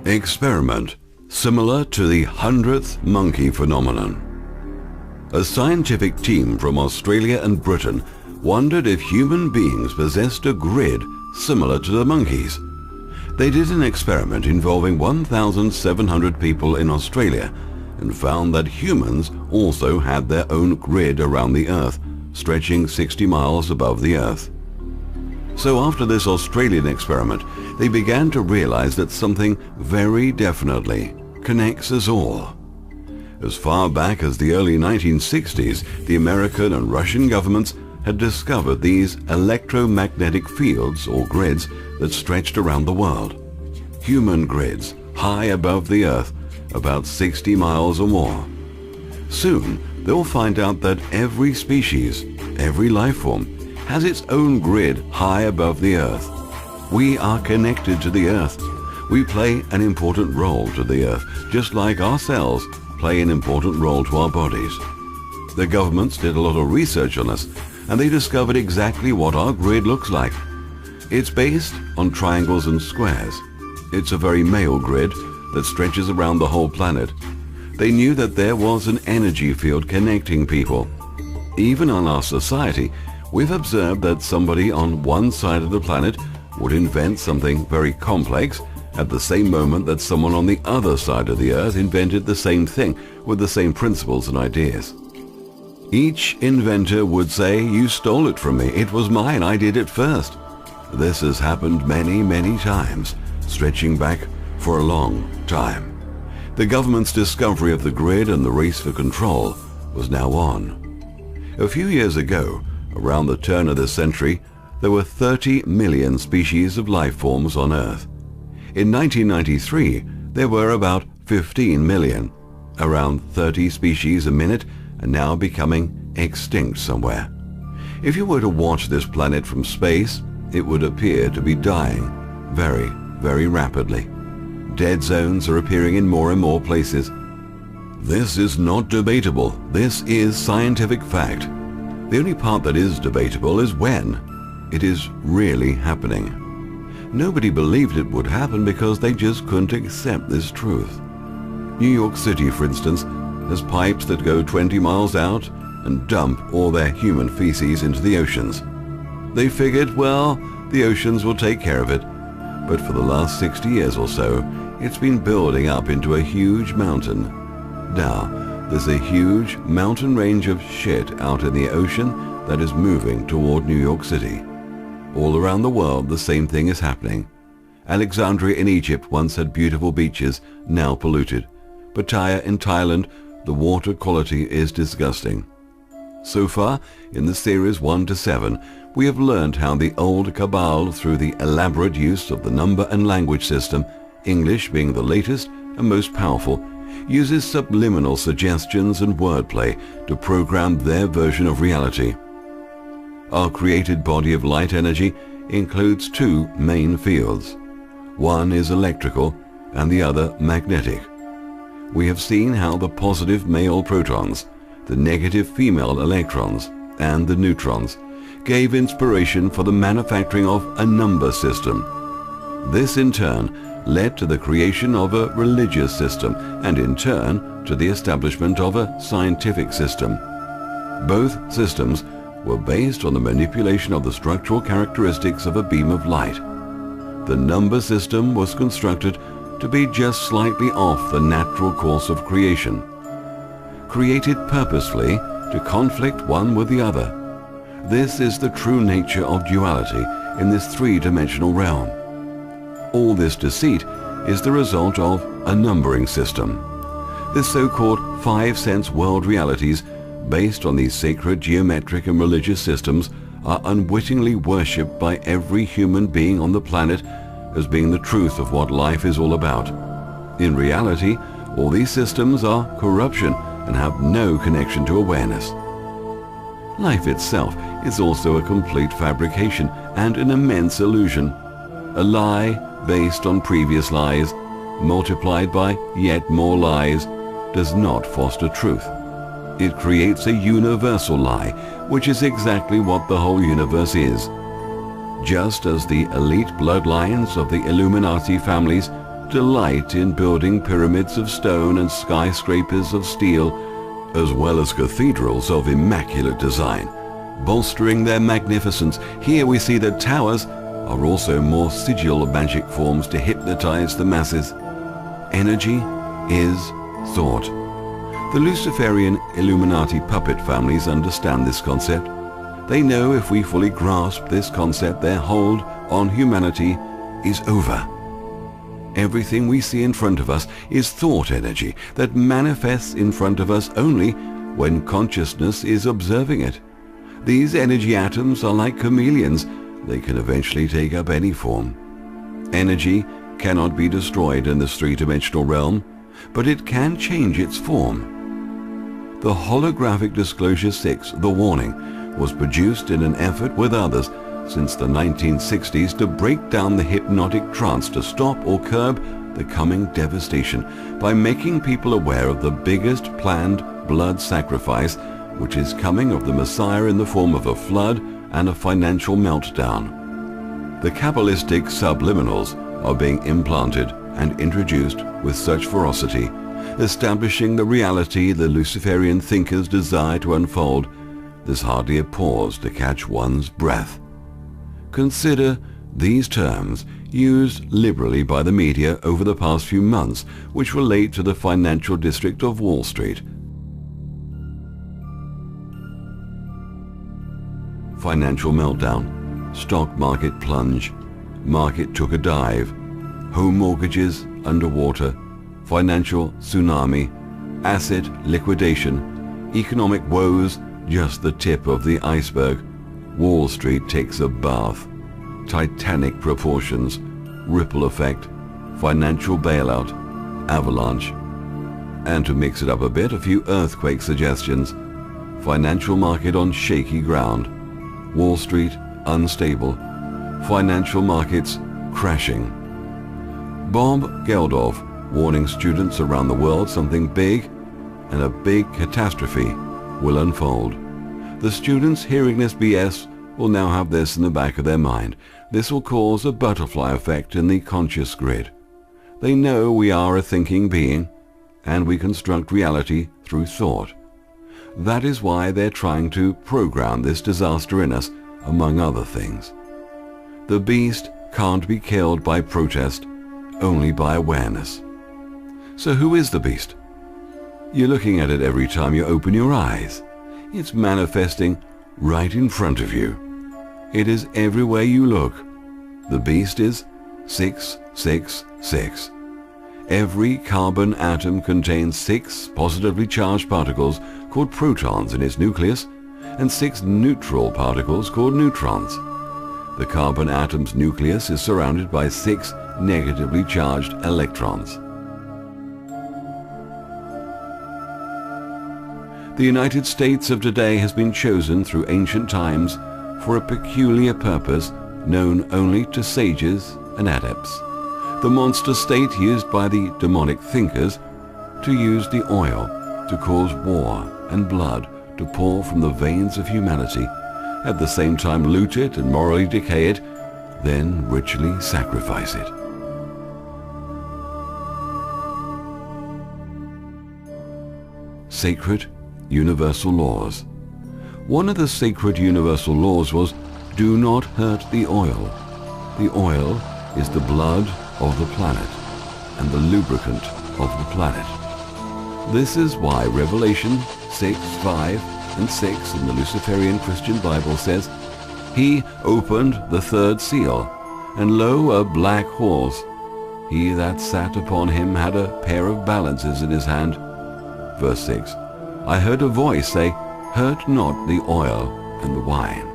Experiment similar to the 100th monkey phenomenon. A scientific team from Australia and Britain wondered if human beings possessed a grid similar to the monkeys. They did an experiment involving 1,700 people in Australia and found that humans also had their own grid around the Earth, stretching 60 miles above the Earth. So after this Australian experiment, they began to realize that something very definitely connects us all. As far back as the early 1960s, the American and Russian governments had discovered these electromagnetic fields or grids that stretched around the world. Human grids high above the Earth, about 60 miles or more. Soon, they'll find out that every species, every life form, has its own grid high above the Earth. We are connected to the Earth. We play an important role to the Earth, just like our cells play an important role to our bodies. The governments did a lot of research on us, and they discovered exactly what our grid looks like. It's based on triangles and squares. It's a very male grid that stretches around the whole planet. They knew that there was an energy field connecting people. Even on our society, we've observed that somebody on one side of the planet would invent something very complex at the same moment that someone on the other side of the Earth invented the same thing with the same principles and ideas. Each inventor would say, "You stole it from me. It was mine. I did it first." This has happened many, many times, stretching back for a long time. The government's discovery of the grid and the race for control was now on. A few years ago, around the turn of the century, there were 30 million species of life forms on Earth. In 1993, there were about 15 million. Around 30 species a minute are now becoming extinct somewhere. If you were to watch this planet from space, it would appear to be dying very, very rapidly. Dead zones are appearing in more and more places. This is not debatable. This is scientific fact. The only part that is debatable is when it is really happening. Nobody believed it would happen because they just couldn't accept this truth. New York City, for instance, has pipes that go 20 miles out and dump all their human feces into the oceans. They figured, well, the oceans will take care of it. But for the last 60 years or so, it's been building up into a huge mountain. Now, there's a huge mountain range of shit out in the ocean that is moving toward New York City. All around the world, the same thing is happening. Alexandria in Egypt once had beautiful beaches, now polluted. Pattaya in Thailand, the water quality is disgusting. So far, in the series 1 to 7, we have learned how the old cabal, through the elaborate use of the number and language system, English being the latest and most powerful, uses subliminal suggestions and wordplay to program their version of reality. Our created body of light energy includes two main fields. One is electrical and the other magnetic. We have seen how the positive male protons, the negative female electrons, and the neutrons gave inspiration for the manufacturing of a number system. This in turn led to the creation of a religious system and in turn to the establishment of a scientific system. Both systems were based on the manipulation of the structural characteristics of a beam of light. The number system was constructed to be just slightly off the natural course of creation, created purposefully to conflict one with the other. This is the true nature of duality in this three-dimensional realm. All this deceit is the result of a numbering system. The so-called five-sense world realities based on these sacred geometric and religious systems are unwittingly worshipped by every human being on the planet as being the truth of what life is all about. In reality, all these systems are corruption and have no connection to awareness. Life itself is also a complete fabrication and an immense illusion. A lie based on previous lies, multiplied by yet more lies, does not foster truth. It creates a universal lie, which is exactly what the whole universe is. Just as the elite bloodlines of the Illuminati families delight in building pyramids of stone and skyscrapers of steel, as well as cathedrals of immaculate design, bolstering their magnificence. Here we see that towers are also more sigil magic forms to hypnotize the masses. Energy is thought. The Luciferian Illuminati puppet families understand this concept. They know if we fully grasp this concept, their hold on humanity is over. Everything we see in front of us is thought energy that manifests in front of us only when consciousness is observing it. These energy atoms are like chameleons. They can eventually take up any form. Energy cannot be destroyed in this three-dimensional realm, but it can change its form. The Holographic Disclosure 6, The Warning, was produced in an effort with others since the 1960s to break down the hypnotic trance to stop or curb the coming devastation by making people aware of the biggest planned blood sacrifice which is coming of the Messiah in the form of a flood and a financial meltdown. The Kabbalistic subliminals are being implanted and introduced with such ferocity, establishing the reality the Luciferian thinkers desire to unfold. There's hardly a pause to catch one's breath. Consider these terms used liberally by the media over the past few months, which relate to the financial district of Wall Street. Financial meltdown, stock market plunge, market took a dive, home mortgages underwater, financial tsunami, asset liquidation, economic woes, just the tip of the iceberg. Wall Street takes a bath, titanic proportions, ripple effect, financial bailout, avalanche. And to mix it up a bit, a few earthquake suggestions. Financial market on shaky ground, Wall Street unstable, financial markets crashing. Bob Geldof warning students around the world something big and a big catastrophe will unfold. The students hearing this BS will now have this in the back of their mind. This will cause a butterfly effect in the conscious grid. They know we are a thinking being and we construct reality through thought. That is why they're trying to program this disaster in us, among other things. The beast can't be killed by protest, only by awareness. So who is the beast? You're looking at it every time you open your eyes. It's manifesting right in front of you. It is everywhere you look. The beast is 666. Every carbon atom contains 6 positively charged particles called protons in its nucleus and 6 neutral particles called neutrons. The carbon atom's nucleus is surrounded by 6 negatively charged electrons. The United States of today has been chosen through ancient times for a peculiar purpose known only to sages and adepts. The monster state used by the demonic thinkers to use the oil to cause war and blood to pour from the veins of humanity, at the same time loot it and morally decay it, then ritually sacrifice it. Sacred universal laws. One of the sacred universal laws was, do not hurt the oil. The oil is the blood of the planet and the lubricant of the planet. This is why Revelation 6, 5 and 6 in the Luciferian Christian Bible says, He opened the third seal, and lo, a black horse. He that sat upon him had a pair of balances in his hand. Verse 6, I heard a voice say, hurt not the oil and the wine.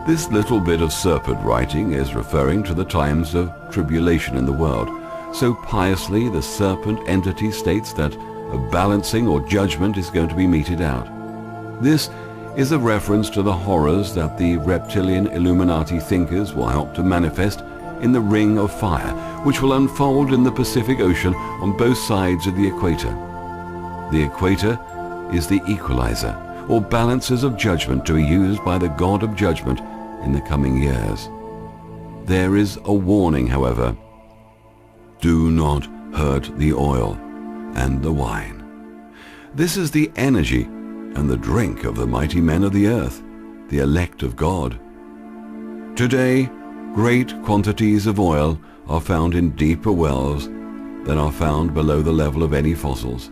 This little bit of serpent writing is referring to the times of tribulation in the world. So piously the serpent entity states that a balancing or judgment is going to be meted out. This is a reference to the horrors that the reptilian Illuminati thinkers will help to manifest in the ring of fire, which will unfold in the Pacific Ocean on both sides of the equator. The equator is the equalizer, or balances of judgment to be used by the God of judgment in the coming years. There is a warning, however. Do not hurt the oil and the wine. This is the energy and the drink of the mighty men of the earth, the elect of God. Today, great quantities of oil are found in deeper wells than are found below the level of any fossils.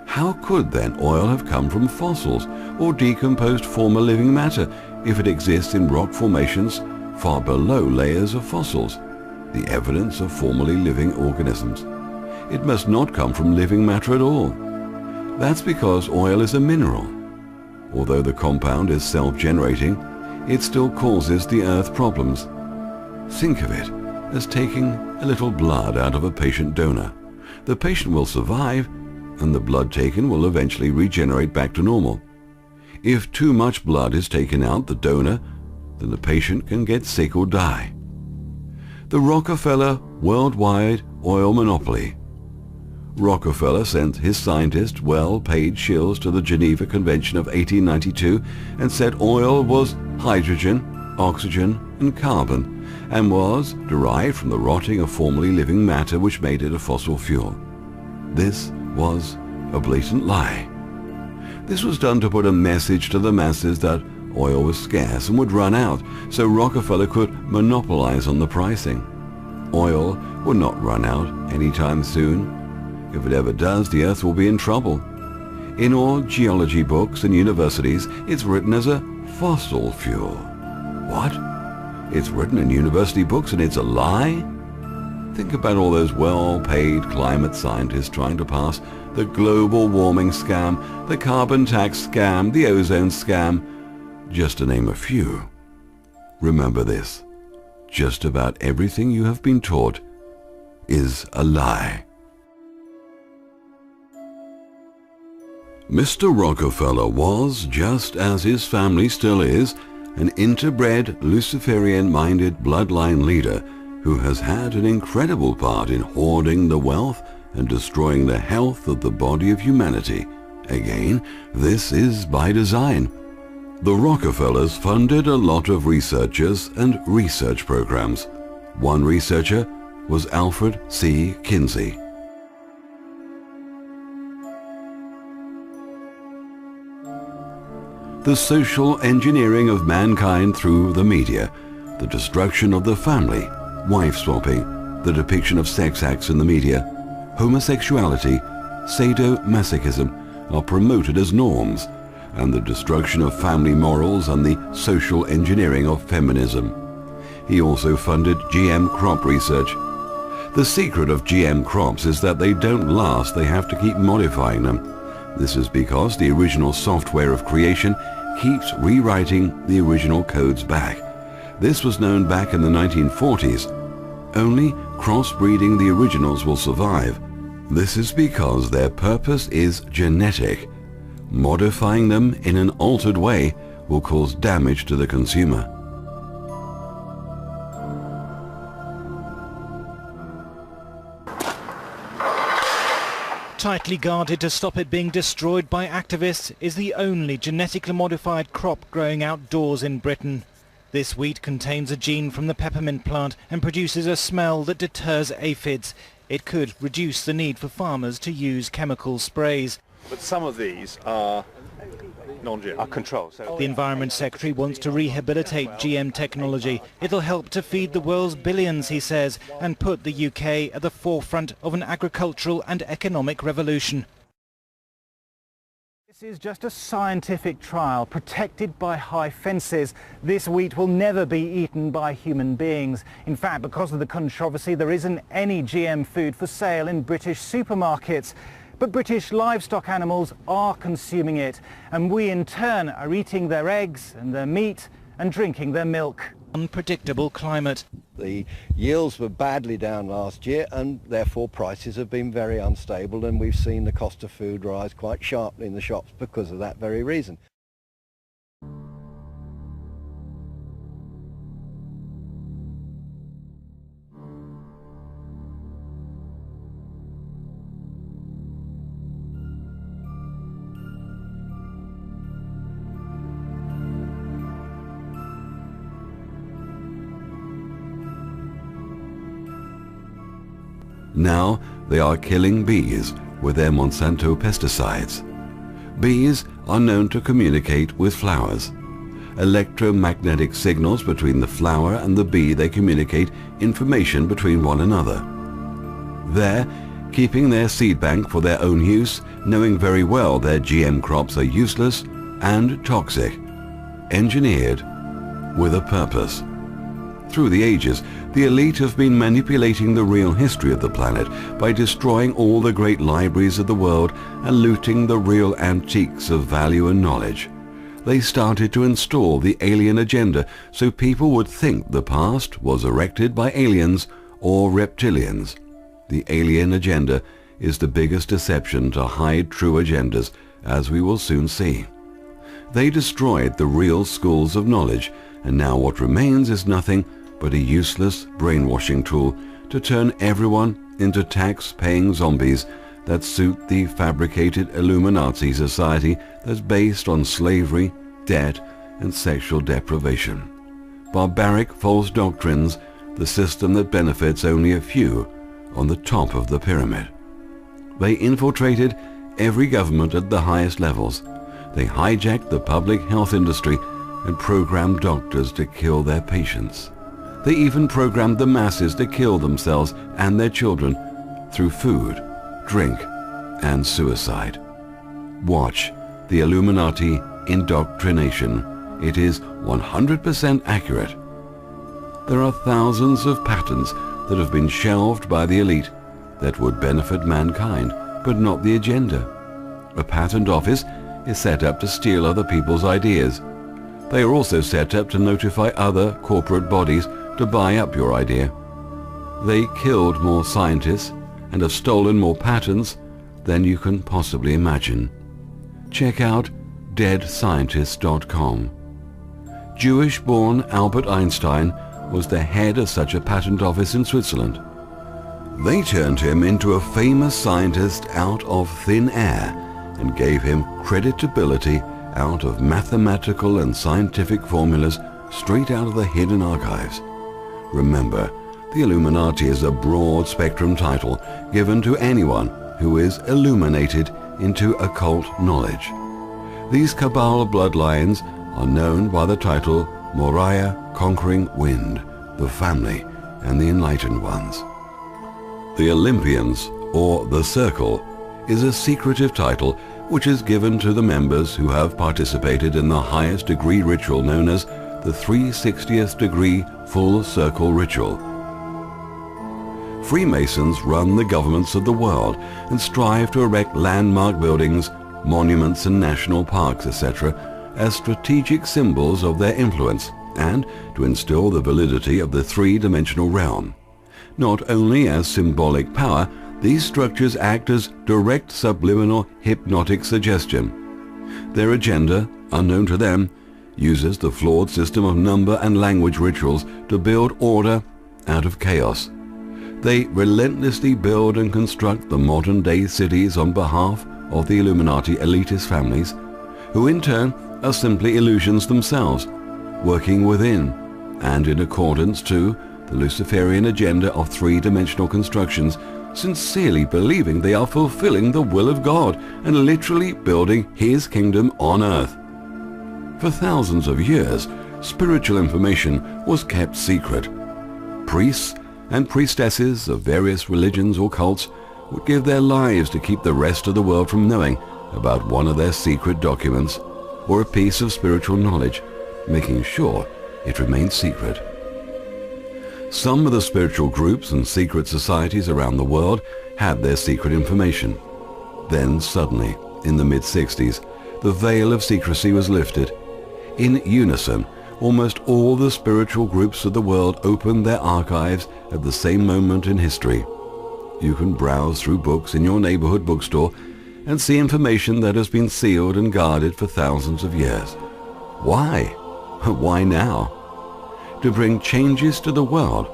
How could then oil have come from fossils or decomposed former living matter if it exists in rock formations far below layers of fossils, the evidence of formerly living organisms? It must not come from living matter at all. That's because oil is a mineral. Although the compound is self-generating, it still causes the earth problems. Think of it as taking a little blood out of a patient donor. The patient will survive, and the blood taken will eventually regenerate back to normal. If too much blood is taken out the donor, then the patient can get sick or die. The Rockefeller worldwide oil monopoly. Rockefeller sent his scientists well-paid shills to the Geneva Convention of 1892 and said oil was hydrogen, oxygen and carbon, and was derived from the rotting of formerly living matter which made it a fossil fuel. This was a blatant lie. This was done to put a message to the masses that oil was scarce and would run out, so Rockefeller could monopolize on the pricing. Oil will not run out anytime soon. If it ever does, the earth will be in trouble. In all geology books and universities, it's written as a fossil fuel. What? It's written in university books and it's a lie? Think about all those well-paid climate scientists trying to pass the global warming scam, the carbon tax scam, the ozone scam, just to name a few. Remember this, just about everything you have been taught is a lie. Mr. Rockefeller was, just as his family still is, an interbred, Luciferian-minded bloodline leader who has had an incredible part in hoarding the wealth and destroying the health of the body of humanity. Again, this is by design. The Rockefellers funded a lot of researchers and research programs. One researcher was Alfred C. Kinsey. The social engineering of mankind through the media, the destruction of the family, wife swapping, the depiction of sex acts in the media, homosexuality, sadomasochism are promoted as norms, and the destruction of family morals and the social engineering of feminism. He also funded GM crop research. The secret of GM crops is that they don't last, they have to keep modifying them. This is because the original software of creation keeps rewriting the original codes back. This was known back in the 1940s. Only crossbreeding the originals will survive. This is because their purpose is genetic. Modifying them in an altered way will cause damage to the consumer. Tightly guarded to stop it being destroyed by activists is the only genetically modified crop growing outdoors in Britain. This wheat contains a gene from the peppermint plant and produces a smell that deters aphids. It could reduce the need for farmers to use chemical sprays. But some of these are non-GM, are controlled. So The Environment Secretary wants to rehabilitate GM technology. It'll help to feed the world's billions, he says, and put the UK at the forefront of an agricultural and economic revolution. This is just a scientific trial protected by high fences. This wheat will never be eaten by human beings. In fact, because of the controversy, there isn't any GM food for sale in British supermarkets. But British livestock animals are consuming it, and we in turn are eating their eggs and their meat and drinking their milk. Unpredictable climate. The yields were badly down last year, and therefore prices have been very unstable, and we've seen the cost of food rise quite sharply in the shops because of that very reason. Now they are killing bees with their Monsanto pesticides. Bees are known to communicate with flowers. Electromagnetic signals between the flower and the bee, they communicate information between one another. There, keeping their seed bank for their own use, knowing very well their GM crops are useless and toxic, engineered with a purpose. Through the ages, the elite have been manipulating the real history of the planet by destroying all the great libraries of the world and looting the real antiques of value and knowledge. They started to install the alien agenda so people would think the past was erected by aliens or reptilians. The alien agenda is the biggest deception to hide true agendas, as we will soon see. They destroyed the real schools of knowledge, and now what remains is nothing but a useless brainwashing tool to turn everyone into tax-paying zombies that suit the fabricated Illuminati society that's based on slavery, debt, and sexual deprivation. Barbaric false doctrines, the system that benefits only a few on the top of the pyramid. They infiltrated every government at the highest levels. They hijacked the public health industry and programmed doctors to kill their patients. They even programmed the masses to kill themselves and their children through food, drink, and suicide. Watch the Illuminati indoctrination. It is 100% accurate. There are thousands of patents that have been shelved by the elite that would benefit mankind, but not the agenda. A patent office is set up to steal other people's ideas. They are also set up to notify other corporate bodies to buy up your idea. They killed more scientists and have stolen more patents than you can possibly imagine. Check out deadscientist.com. Jewish-born Albert Einstein was the head of such a patent office in Switzerland. They turned him into a famous scientist out of thin air and gave him creditability out of mathematical and scientific formulas straight out of the hidden archives. Remember, the Illuminati is a broad spectrum title given to anyone who is illuminated into occult knowledge. These Cabal bloodlines are known by the title Moriah, Conquering Wind, the Family, and the Enlightened Ones. The Olympians, or the Circle, is a secretive title which is given to the members who have participated in the highest degree ritual known as the 360th degree full circle ritual. Freemasons run the governments of the world and strive to erect landmark buildings, monuments and national parks, etc., as strategic symbols of their influence and to instill the validity of the three-dimensional realm. Not only as symbolic power, these structures act as direct subliminal hypnotic suggestion. Their agenda, unknown to them, uses the flawed system of number and language rituals to build order out of chaos. They relentlessly build and construct the modern-day cities on behalf of the Illuminati elitist families, who in turn are simply illusions themselves, working within and in accordance to the Luciferian agenda of three-dimensional constructions, sincerely believing they are fulfilling the will of God and literally building His kingdom on earth. For thousands of years, spiritual information was kept secret. Priests and priestesses of various religions or cults would give their lives to keep the rest of the world from knowing about one of their secret documents or a piece of spiritual knowledge, making sure it remained secret. Some of the spiritual groups and secret societies around the world had their secret information. Then suddenly, in the mid-60s, the veil of secrecy was lifted. In unison, almost all the spiritual groups of the world opened their archives at the same moment in history. You can browse through books in your neighborhood bookstore and see information that has been sealed and guarded for thousands of years. Why? Why now? To bring changes to the world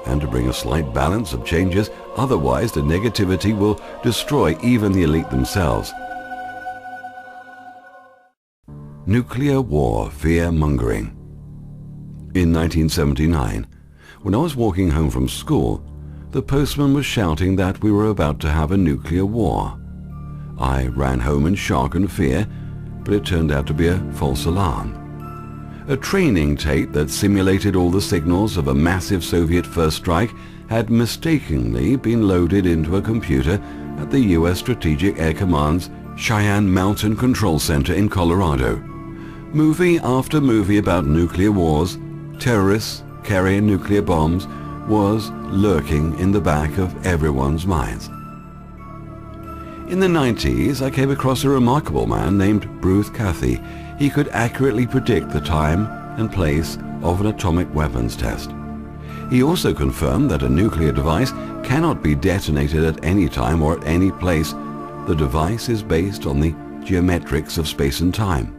and to bring a slight balance of changes, otherwise the negativity will destroy even the elite themselves. Nuclear war fear-mongering. In 1979, when I was walking home from school, the postman was shouting that we were about to have a nuclear war. I ran home in shock and fear, but it turned out to be a false alarm. A training tape that simulated all the signals of a massive Soviet first strike had mistakenly been loaded into a computer at the U.S. Strategic Air Command's Cheyenne Mountain Control Center in Colorado. Movie after movie about nuclear wars, terrorists carrying nuclear bombs, was lurking in the back of everyone's minds. In the 90s, I came across a remarkable man named Bruce Cathy. He could accurately predict the time and place of an atomic weapons test. He also confirmed that a nuclear device cannot be detonated at any time or at any place. The device is based on the geometrics of space and time.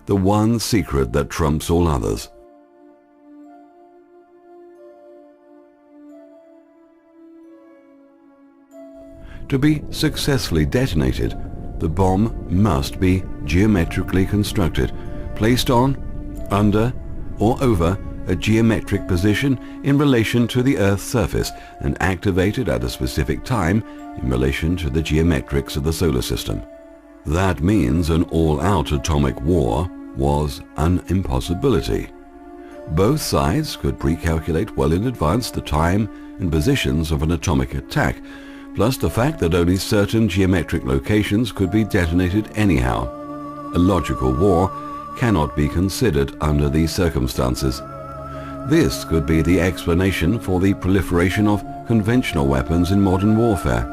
The one secret that trumps all others. To be successfully detonated, the bomb must be geometrically constructed, placed on, under, or over a geometric position in relation to the Earth's surface and activated at a specific time in relation to the geometrics of the solar system. That means an all-out atomic war was an impossibility. Both sides could pre-calculate well in advance the time and positions of an atomic attack, plus the fact that only certain geometric locations could be detonated anyhow. A logical war cannot be considered under these circumstances. This could be the explanation for the proliferation of conventional weapons in modern warfare.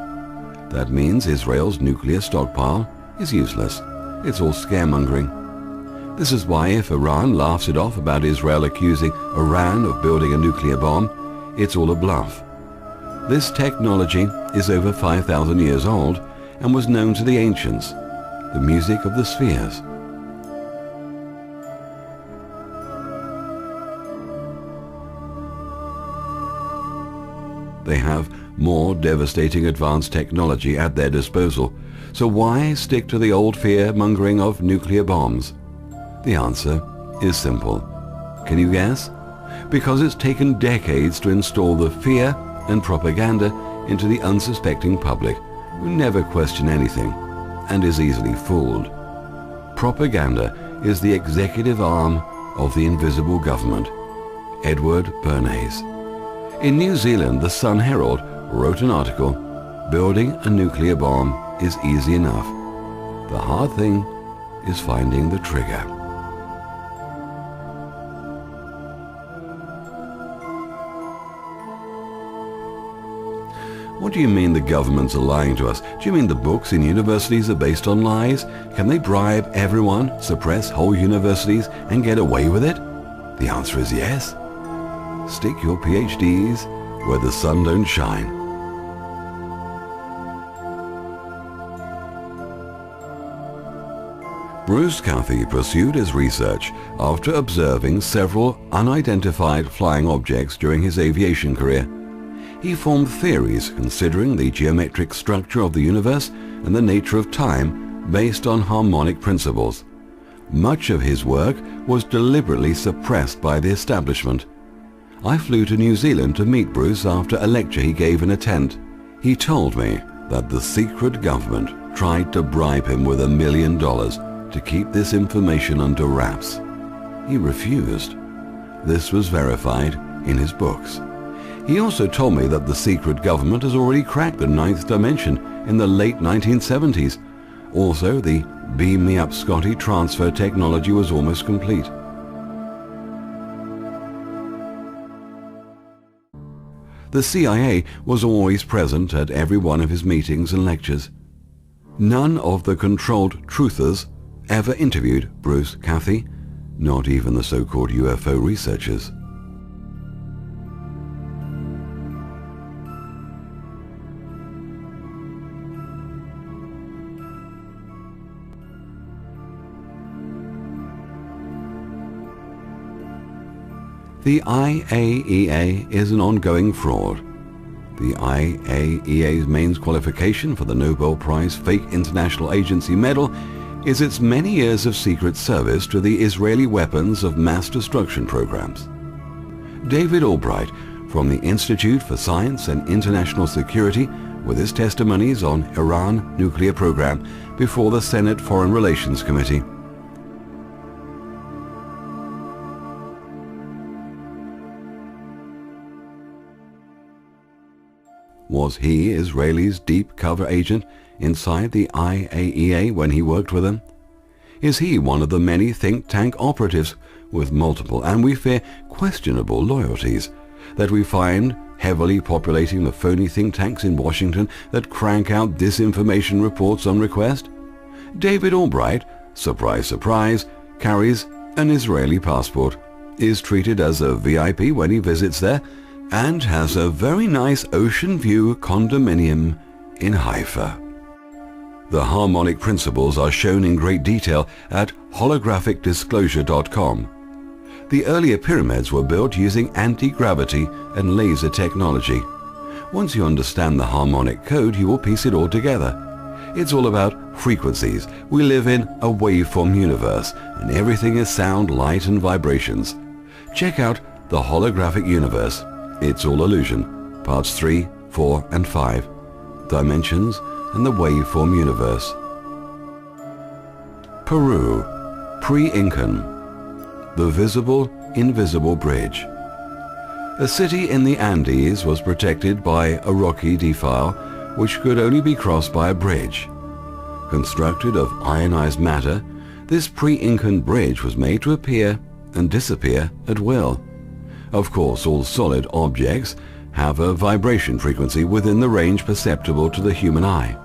That means Israel's nuclear stockpile is useless. It's all scaremongering. This is why if Iran laughs it off about Israel accusing Iran of building a nuclear bomb, it's all a bluff. This technology is over 5,000 years old and was known to the ancients, the music of the spheres. They have more devastating advanced technology at their disposal, so why stick to the old fear-mongering of nuclear bombs? The answer is simple. Can you guess? Because it's taken decades to install the fear and propaganda into the unsuspecting public, who never question anything and is easily fooled. Propaganda is the executive arm of the invisible government. Edward Bernays. In New Zealand, the Sun Herald wrote an article, "Building a nuclear bomb is easy enough. The hard thing is finding the trigger." What do you mean the governments are lying to us? Do you mean the books in universities are based on lies? Can they bribe everyone, suppress whole universities, and get away with it? The answer is yes. Stick your PhDs where the sun don't shine. Bruce Cathy pursued his research after observing several unidentified flying objects during his aviation career. He formed theories considering the geometric structure of the universe and the nature of time based on harmonic principles. Much of his work was deliberately suppressed by the establishment. I flew to New Zealand to meet Bruce after a lecture he gave in a tent. He told me that the secret government tried to bribe him with $1 million to keep this information under wraps. He refused. This was verified in his books. He also told me that the secret government has already cracked the 9th dimension in the late 1970s. Also, the Beam Me Up Scotty transfer technology was almost complete. The CIA was always present at every one of his meetings and lectures. None of the controlled truthers ever interviewed Bruce Cathy, not even the so-called UFO researchers. The IAEA is an ongoing fraud. The IAEA's main qualification for the Nobel Prize Fake International Agency Medal is its many years of secret service to the Israeli weapons of mass destruction programs. David Albright from the Institute for Science and International Security with his testimonies on Iran nuclear program before the Senate Foreign Relations Committee. Was he Israel's deep cover agent inside the IAEA when he worked with them? Is he one of the many think tank operatives with multiple and we fear questionable loyalties that we find heavily populating the phony think tanks in Washington that crank out disinformation reports on request? David Albright, surprise surprise, carries an Israeli passport, is treated as a VIP when he visits there, and has a very nice ocean view condominium in Haifa. The harmonic principles are shown in great detail at holographicdisclosure.com. The earlier pyramids were built using anti-gravity and laser technology. Once you understand the harmonic code, you will piece it all together. It's all about frequencies. We live in a waveform universe, and everything is sound, light, and vibrations. Check out the holographic universe. It's all illusion. Parts 3, 4, and 5. Dimensions and the waveform universe. Peru, pre-Incan. The visible-invisible bridge. A city in the Andes was protected by a rocky defile which could only be crossed by a bridge. Constructed of ionized matter, this pre-Incan bridge was made to appear and disappear at will. Of course, all solid objects have a vibration frequency within the range perceptible to the human eye.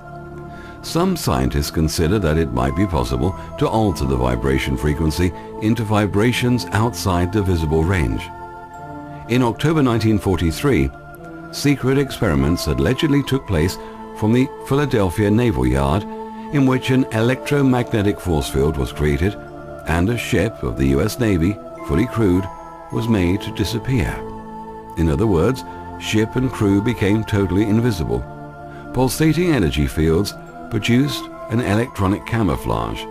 Some scientists consider that it might be possible to alter the vibration frequency into vibrations outside the visible range. In October 1943, secret experiments allegedly took place from the Philadelphia Naval Yard, in which an electromagnetic force field was created and a ship of the US Navy, fully crewed, was made to disappear. In other words, ship and crew became totally invisible. Pulsating energy fields produced an electronic camouflage.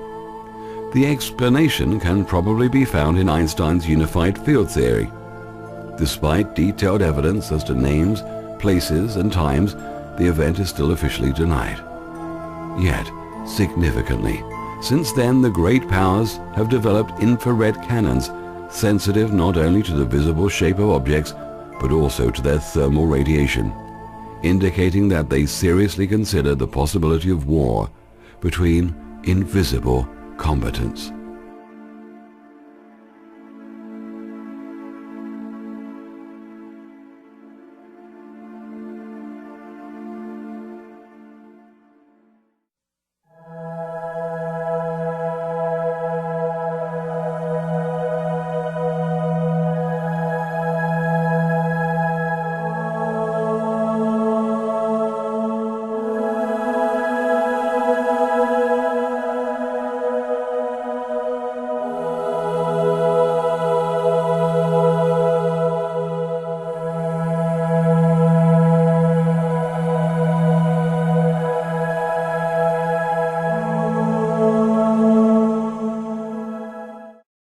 The explanation can probably be found in Einstein's unified field theory. Despite detailed evidence as to names, places, and times, the event is still officially denied. Yet, significantly, since then the great powers have developed infrared cannons sensitive not only to the visible shape of objects, but also to their thermal radiation, indicating that they seriously consider the possibility of war between invisible combatants.